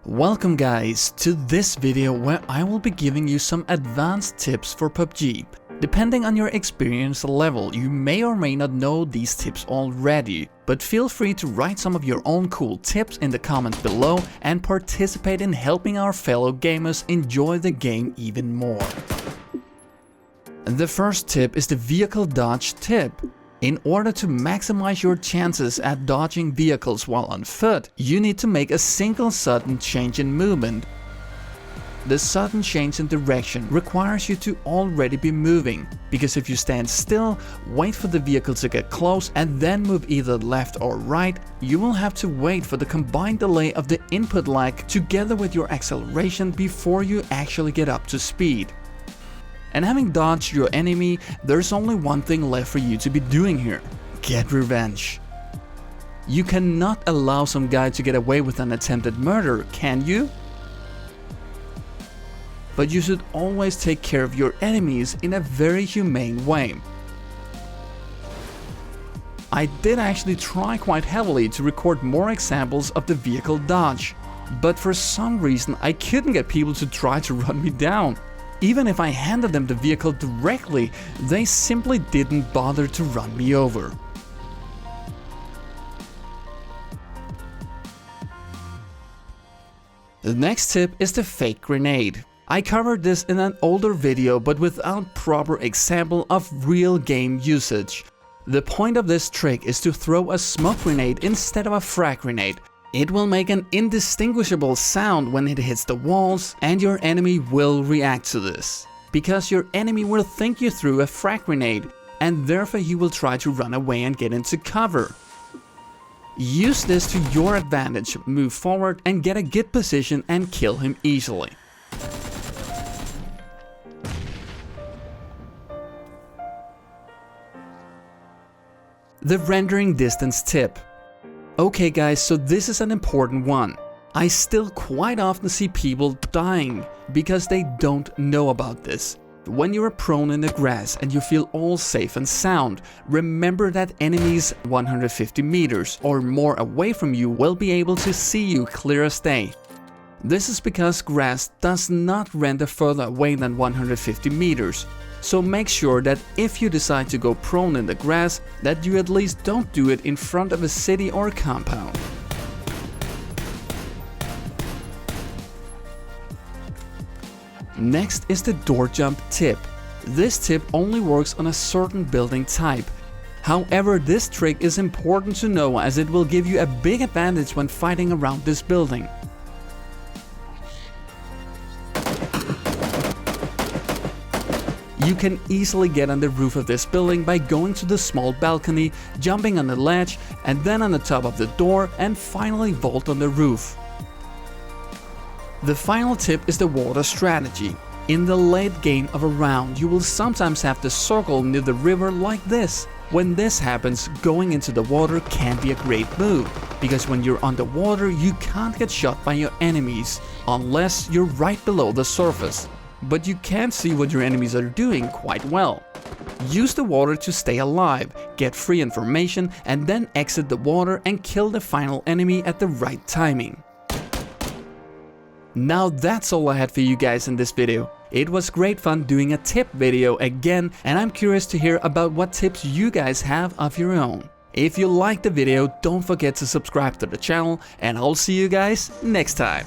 Welcome guys to this video where I will be giving you some advanced tips for PUBG. Depending on your experience level, you may or may not know these tips already, but feel free to write some of your own cool tips in the comments below and participate in helping our fellow gamers enjoy the game even more. The first tip is the vehicle dodge tip. In order to maximize your chances at dodging vehicles while on foot, you need to make a single sudden change in movement. The sudden change in direction requires you to already be moving, because if you stand still, wait for the vehicle to get close and then move either left or right, you will have to wait for the combined delay of the input lag together with your acceleration before you actually get up to speed. And having dodged your enemy, there's only one thing left for you to be doing here: get revenge. You cannot allow some guy to get away with an attempted murder, can you? But you should always take care of your enemies in a very humane way. I did actually try quite heavily to record more examples of the vehicle dodge, but for some reason I couldn't get people to try to run me down. Even if I handed them the vehicle directly, they simply didn't bother to run me over. The next tip is the fake grenade. I covered this in an older video, but without proper example of real game usage. The point of this trick is to throw a smoke grenade instead of a frag grenade. It will make an indistinguishable sound when it hits the walls, and your enemy will react to this, because your enemy will think you threw a frag grenade, and therefore he will try to run away and get into cover. Use this to your advantage, move forward and get a good position and kill him easily. The rendering distance tip. Okay guys, so this is an important one. I still quite often see people dying because they don't know about this. When you are prone in the grass and you feel all safe and sound, remember that enemies 150 meters or more away from you will be able to see you clear as day. This is because grass does not render further away than 150 meters. So make sure that if you decide to go prone in the grass, that you at least don't do it in front of a city or compound. Next is the door jump tip. This tip only works on a certain building type. However, this trick is important to know as it will give you a big advantage when fighting around this building. You can easily get on the roof of this building by going to the small balcony, jumping on the ledge, and then on the top of the door, and finally vault on the roof. The final tip is the water strategy. In the late game of a round, you will sometimes have to circle near the river like this. When this happens, going into the water can be a great move, because when you're underwater you can't get shot by your enemies, unless you're right below the surface. But you can see what your enemies are doing quite well. Use the water to stay alive, get free information, and then exit the water and kill the final enemy at the right timing. Now that's all I had for you guys in this video. It was great fun doing a tip video again, and I'm curious to hear about what tips you guys have of your own. If you liked the video, don't forget to subscribe to the channel, and I'll see you guys next time.